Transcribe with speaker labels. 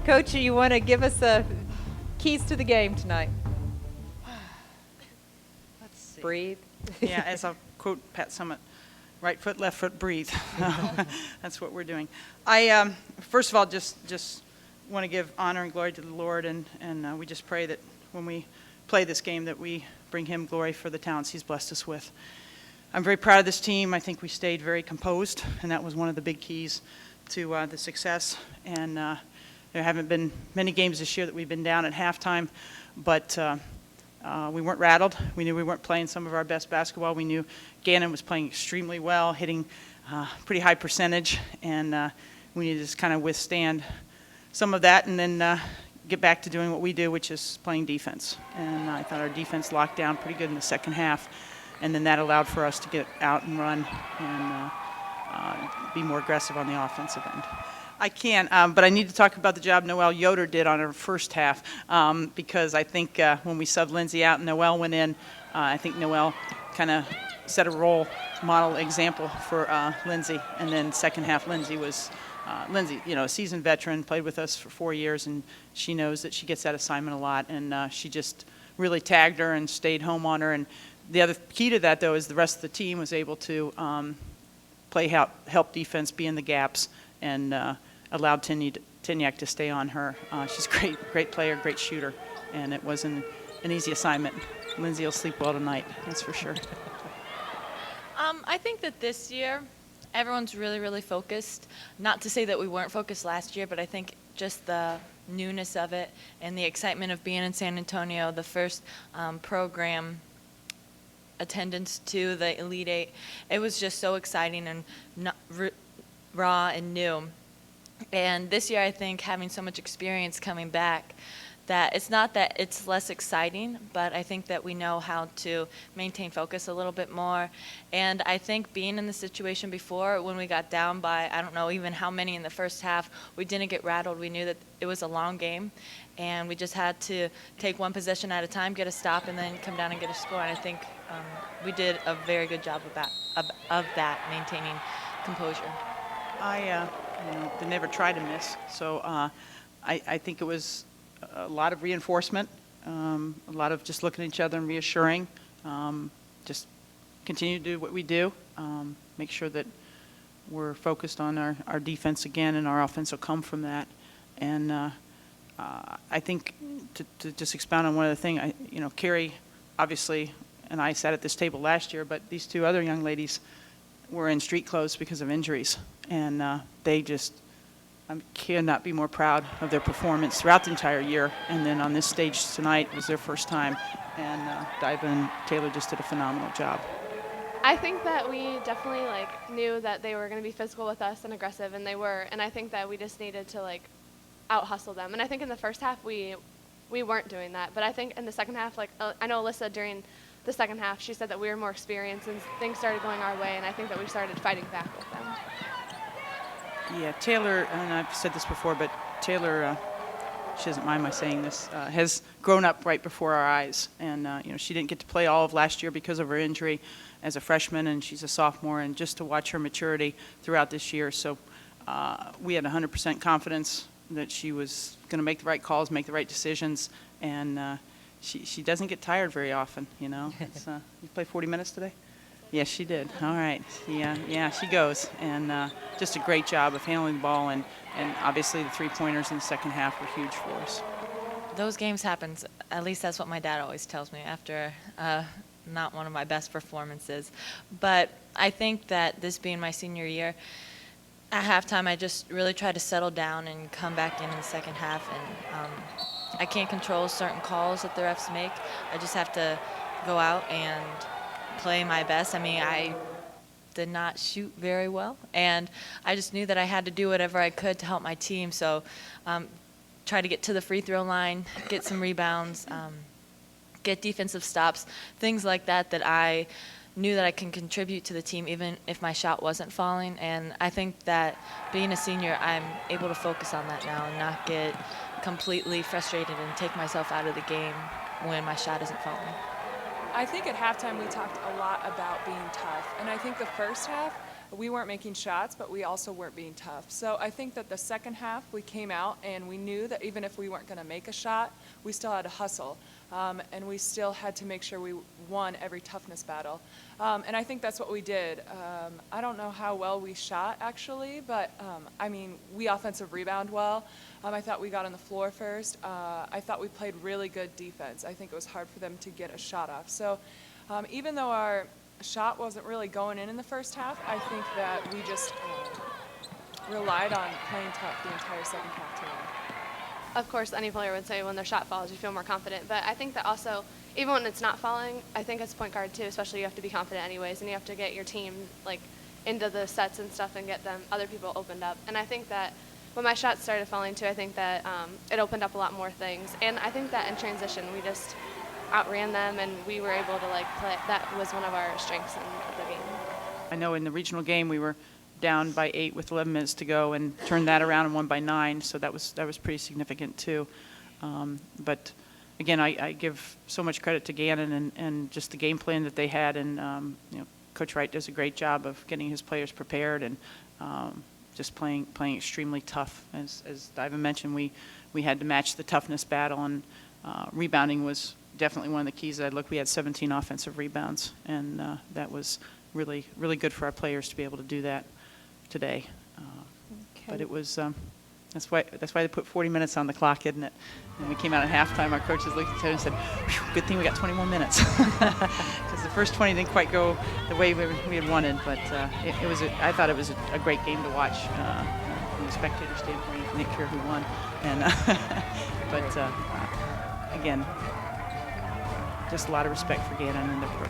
Speaker 1: Coach, you want to give us keys to the game tonight?
Speaker 2: Let's see.
Speaker 1: Breathe.
Speaker 2: Yeah, as I'll quote Pat Summitt, right foot, left foot, breathe. That's what we're doing. I first of all just want to give honor and glory to the Lord, and we just pray that when we play this game that we bring him glory for the talents he's blessed us with. I'm very proud of this team. I think we stayed very composed, and that was one of the big keys to the success. And there haven't been many games this year that we've been down at halftime, but we weren't rattled. We knew we weren't playing some of our best basketball. We knew Gannon was playing extremely well, hitting pretty high percentage, and we needed to just kind of withstand some of that and then get back to doing what we do, which is playing defense. And I thought our defense locked down pretty good in the second half, and then that allowed for us to get out and run and be more aggressive on the offensive end. I can, but I need to talk about the job Noelle Yoder did on her first half, because I think when we subbed Lindsay out and Noelle went in, I think Noelle kind of set a role model example for Lindsay. And then second half, Lindsay was Lindsay, a seasoned veteran, played with us for 4 years, and she knows that she gets that assignment a lot. And she just really tagged her and stayed home on her. And the other key to that, though, is the rest of the team was able to play help defense, be in the gaps, and allowed Tinyak to stay on her. She's a great player, great shooter, and it wasn't an easy assignment. Lindsay will sleep well tonight, that's for sure.
Speaker 3: I think that this year, everyone's really, really focused. Not to say that we weren't focused last year, but I think just the newness of it and the excitement of being in San Antonio, the first program attendance to the Elite Eight, it was just so exciting and raw and new. And this year, I think having so much experience coming back, that it's not that it's less exciting, but I think that we know how to maintain focus a little bit more. And I think being in the situation before, when we got down by, I don't know even how many in the first half, we didn't get rattled. We knew that it was a long game, and we just had to take one possession at a time, get a stop, and then come down and get a score. And I think we did a very good job of that, maintaining composure.
Speaker 2: They never try to miss, so I think it was a lot of reinforcement, a lot of just looking at each other and reassuring, just continue to do what we do, make sure that we're focused on our defense again, and our offense will come from that. And I think to just expound on one other thing, Carrie, obviously, and I sat at this table last year, but these two other young ladies were in street clothes because of injuries, and they just cannot be more proud of their performance throughout the entire year. And then on this stage tonight was their first time, and Diva and Taylor just did a phenomenal job.
Speaker 4: I think that we definitely knew that they were going to be physical with us and aggressive, and they were. And I think that we just needed to out hustle them. And I think in the first half we weren't doing that, but I think in the second half, I know Alyssa during the second half, she said that we were more experienced and things started going our way, and I think that we started fighting back with them.
Speaker 2: Yeah, Taylor, and I've said this before, but Taylor, she doesn't mind my saying this, has grown up right before our eyes. And, she didn't get to play all of last year because of her injury as a freshman, and she's a sophomore, and just to watch her maturity throughout this year. So we had 100% confidence that she was going to make the right calls, make the right decisions, and she doesn't get tired very often, It's, you play 40 minutes today? Yes, she did. All right. Yeah, she goes. And just a great job of handling the ball, and obviously the three-pointers in the second half were huge for us.
Speaker 3: Those games happen, at least that's what my dad always tells me after not one of my best performances. But I think that this being my senior year, at halftime I just really tried to settle down and come back in the second half. And I can't control certain calls that the refs make. I just have to go out and play my best. I mean, I did not shoot very well, and I just knew that I had to do whatever I could to help my team. So try to get to the free throw line, get some rebounds, get defensive stops, things like that I knew that I can contribute to the team even if my shot wasn't falling. And I think that being a senior, I'm able to focus on that now and not get completely frustrated and take myself out of the game when my shot isn't falling.
Speaker 5: I think at halftime we talked a lot about being tough, and I think the first half we weren't making shots, but we also weren't being tough. So I think that the second half we came out and we knew that even if we weren't going to make a shot, we still had to hustle. And we still had to make sure we won every toughness battle. And I think that's what we did. I don't know how well we shot, actually, but I mean, we offensive rebound well. I thought we got on the floor first. I thought we played really good defense. I think it was hard for them to get a shot off. So even though our shot wasn't really going in the first half, I think that we just relied on playing tough the entire second half to win.
Speaker 4: Of course, any player would say when their shot falls, you feel more confident. But I think that also, even when it's not falling, I think as point guard too, especially you have to be confident anyways, and you have to get your team like into the sets and stuff and get them other people opened up. And I think that when my shots started falling too, I think that it opened up a lot more things. And I think that in transition, we just outran them and we were able to like play. That was one of our strengths in the game.
Speaker 2: I know in the regional game we were down by 8 with 11 minutes to go and turned that around and won by 9, so that was pretty significant too. But again, I give so much credit to Gannon and just the game plan that they had, and you know, Coach Wright does a great job of getting his players prepared and just playing extremely tough. As Ivan mentioned, we had to match the toughness battle, and rebounding was definitely one of the keys that I looked. We had 17 offensive rebounds, and that was really good for our players to be able to do that today. But it was that's why they put 40 minutes on the clock, isn't it? When we came out at halftime, our coaches looked at each other and said, "Good thing we got 20 more minutes," because the first 20 didn't quite go the way we had wanted. But I thought it was a great game to watch from the spectator standpoint. I didn't care who won, and but again, just a lot of respect for Gannon and their program.